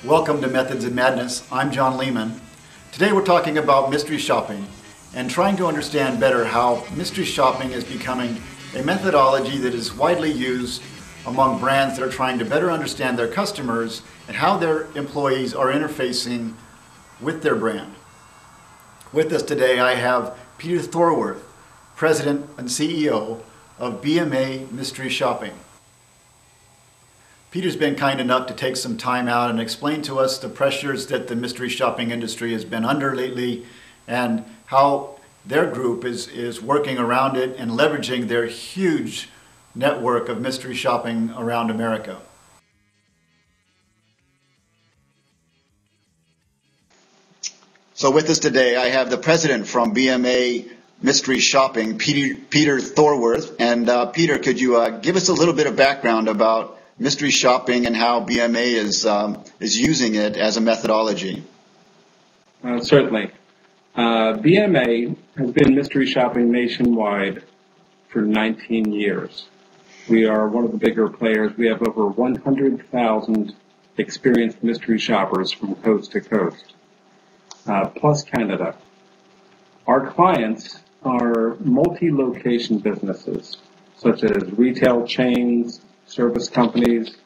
Welcome to Methods in Madness. I'm John Lehman. Today we're talking about mystery shopping and trying to understand better how mystery shopping is becoming a methodology that is widely used among brands that are trying to better understand their customers and how their employees are interfacing with their brand. With us today I have Peter Thorwarth, President and CEO of BMA Mystery Shopping. Peter's been kind enough to take some time out and explain to us the pressures that the mystery shopping industry has been under lately and how their group is working around it and leveraging their huge network of mystery shopping around America. So with us today I have the president from BMA Mystery Shopping, Peter Thorwarth. And Peter, could you give us a little bit of background about mystery shopping and how BMA is using it as a methodology? Certainly. BMA has been mystery shopping nationwide for 19 years. We are one of the bigger players. We have over 100,000 experienced mystery shoppers from coast to coast, plus Canada. Our clients are multi-location businesses, such as retail chains, service companies,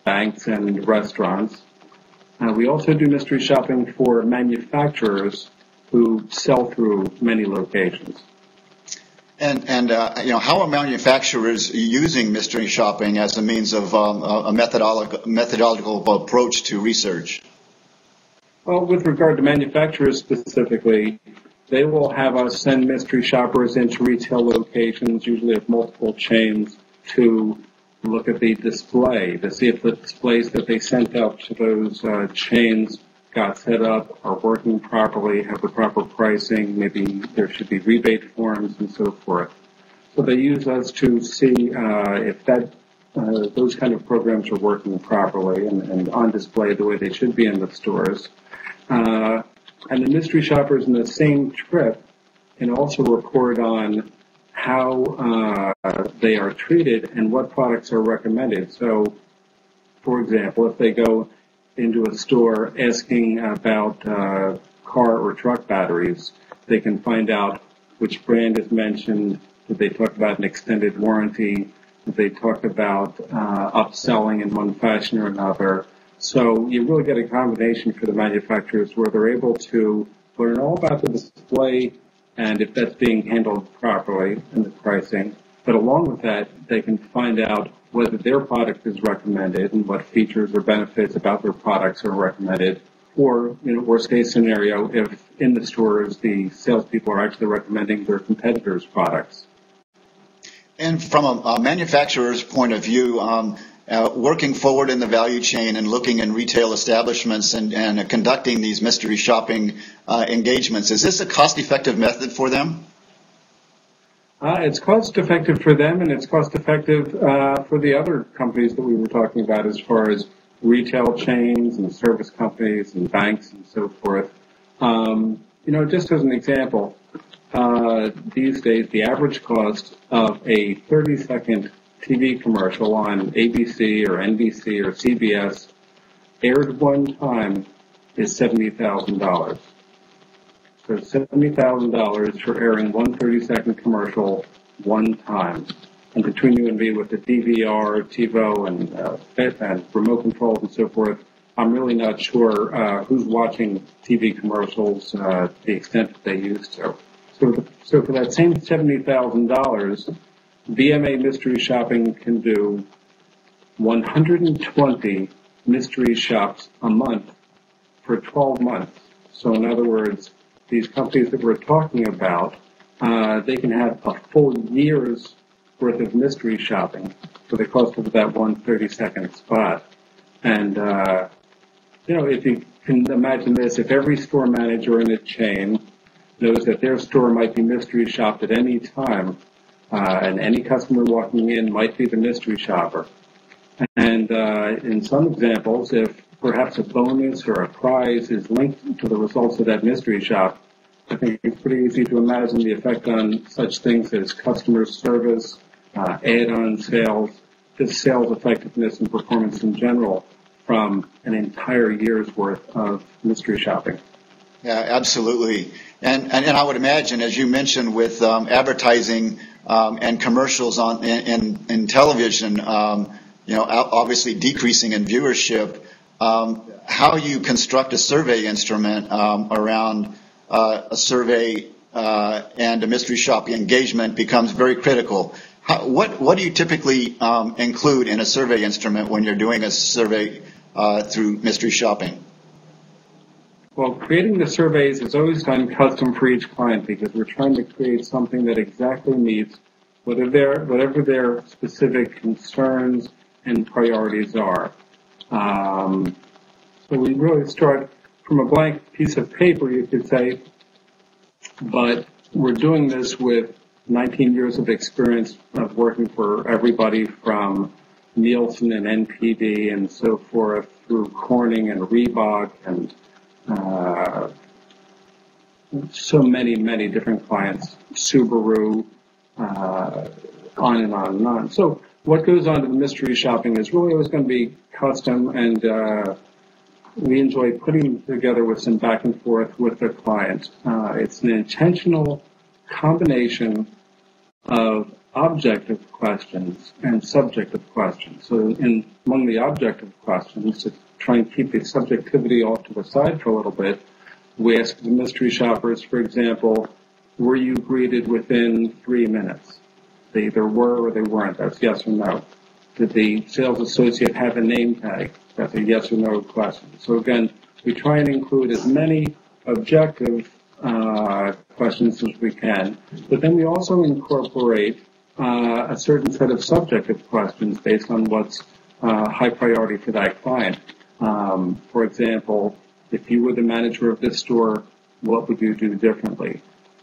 banks, and restaurants. We also do mystery shopping for manufacturers who sell through many locations. And how are manufacturers using mystery shopping as a means of a methodological approach to research? Well, with regard to manufacturers specifically, they will have us send mystery shoppers into retail locations, usually of multiple chains, to look at the display to see if the displays that they sent out to those chains got set up, are working properly, have the proper pricing, maybe there should be rebate forms and so forth. So they use us to see if those kind of programs are working properly and on display the way they should be in the stores. And the mystery shoppers in the same trip can also report on how they are treated and what products are recommended. So, for example, if they go into a store asking about car or truck batteries, they can find out which brand is mentioned. Did they talk about an extended warranty? Did they talk about upselling in one fashion or another? So you really get a combination for the manufacturers where they're able to learn all about the display and if that's being handled properly and the pricing. But along with that, they can find out whether their product is recommended and what features or benefits about their products are recommended. Or, worst case scenario, if in the stores the salespeople are actually recommending their competitors' products. And from a manufacturer's point of view, working forward in the value chain and looking in retail establishments and conducting these mystery shopping engagements, is this a cost-effective method for them? It's cost-effective for them, and it's cost-effective for the other companies that we were talking about as far as retail chains and service companies and banks and so forth. Just as an example, these days the average cost of a 30-second TV commercial on ABC or NBC or CBS aired one time is $70,000. So $70,000 for airing one 30-second commercial one time. And between you and me with the DVR, TiVo, and remote controls and so forth, I'm really not sure who's watching TV commercials to the extent that they used to. So for that same $70,000, BMA Mystery Shopping can do 120 mystery shops a month for 12 months. So in other words, these companies that we're talking about, they can have a full year's worth of mystery shopping for the cost of that one 30-second spot. And, if you can imagine this, if every store manager in a chain knows that their store might be mystery shopped at any time, and any customer walking in might be the mystery shopper. And in some examples, if perhaps a bonus or a prize is linked to the results of that mystery shop, I think it's pretty easy to imagine the effect on such things as customer service, add-on sales, just sales effectiveness and performance in general from an entire year's worth of mystery shopping. Yeah, absolutely. And I would imagine, as you mentioned, with advertising and commercials in television, obviously decreasing in viewership, how you construct a survey instrument around a survey and a mystery shopping engagement becomes very critical. What do you typically include in a survey instrument when you're doing a survey through mystery shopping? Well, creating the surveys is always done custom for each client because we're trying to create something that exactly meets whatever their specific concerns and priorities are. So we really start from a blank piece of paper, you could say, but we're doing this with 19 years of experience of working for everybody from Nielsen and NPD and so forth through Corning and Reebok and so many different clients, Subaru, on and on and on. So what goes on to the mystery shopping is really always going to be custom, and we enjoy putting together with some back and forth with the client. It's an intentional combination of objective questions and subjective questions. So among the objective questions, to try and keep the subjectivity off to the side for a little bit, we ask the mystery shoppers, for example, were you greeted within 3 minutes? They either were or they weren't. That's yes or no. Did the sales associate have a name tag? That's a yes or no question. So again, we try and include as many objective questions as we can, but then we also incorporate a certain set of subjective questions based on what's high priority for that client. For example, if you were the manager of this store, what would you do differently?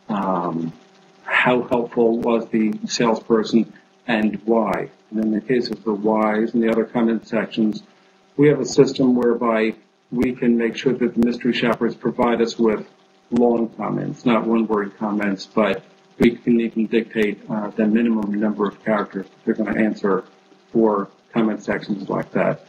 How helpful was the salesperson and why? And in the case of the whys and the other comment sections, we have a system whereby we can make sure that the mystery shoppers provide us with long comments, not one-word comments, but we can even dictate the minimum number of characters they're going to answer for comment sections like that.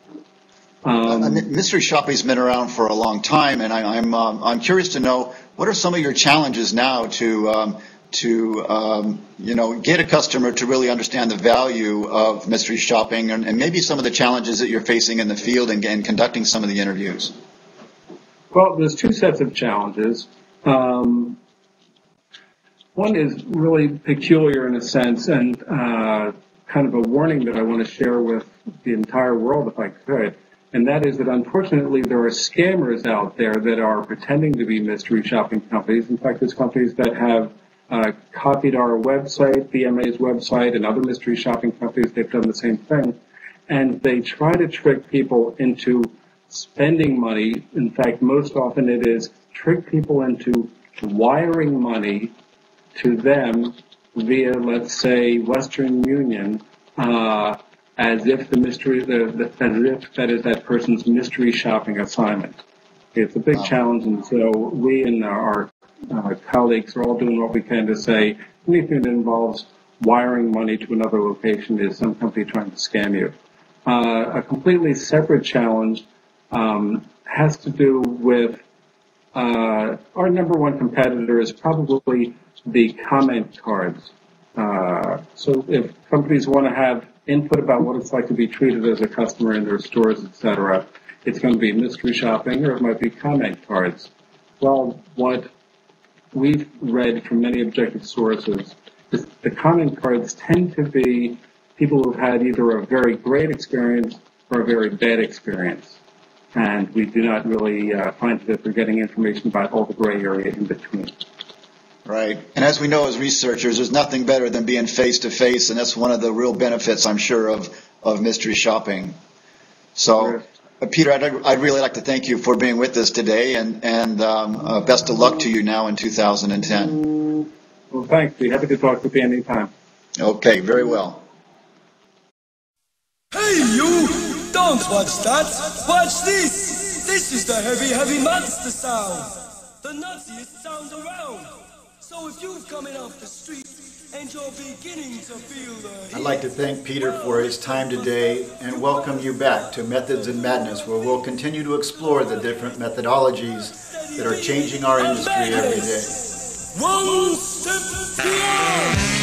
Mystery shopping's been around for a long time, and I'm curious to know what are some of your challenges now to get a customer to really understand the value of mystery shopping, and maybe some of the challenges that you're facing in the field and conducting some of the interviews. Well, there's two sets of challenges. One is really peculiar in a sense, and kind of a warning that I want to share with the entire world if I could. And that is that unfortunately there are scammers out there that are pretending to be mystery shopping companies. In fact, there's companies that have copied our website, BMA's website, and other mystery shopping companies. They've done the same thing. And they try to trick people into spending money. In fact, most often it is trick people into wiring money to them via, let's say, Western Union, as if that is that person's mystery shopping assignment. It's a big challenge, and so we and our colleagues are all doing what we can to say anything that involves wiring money to another location is some company trying to scam you. A completely separate challenge has to do with our number one competitor is probably the comment cards. So if companies want to have input about what it's like to be treated as a customer in their stores, etc., it's going to be mystery shopping or it might be comment cards. Well, what we've read from many objective sources is the comment cards tend to be people who've had either a very great experience or a very bad experience. And we do not really find that we're getting information about all the gray area in between. Right. And as we know as researchers, there's nothing better than being face-to-face, and that's one of the real benefits, I'm sure, of mystery shopping. So, Peter, I'd really like to thank you for being with us today, and best of luck to you now in 2010. Well, thanks. Be happy to talk with you anytime. Okay, very well. Hey, you! Don't watch that! Watch this! This is the heavy monster sound! The nuttiest sound around! So if you've coming off the street and you're beginning to feel the heat. I'd like to thank Peter for his time today and welcome you back to Methods in Madness, where we'll continue to explore the different methodologies that are changing our industry every day. One step beyond.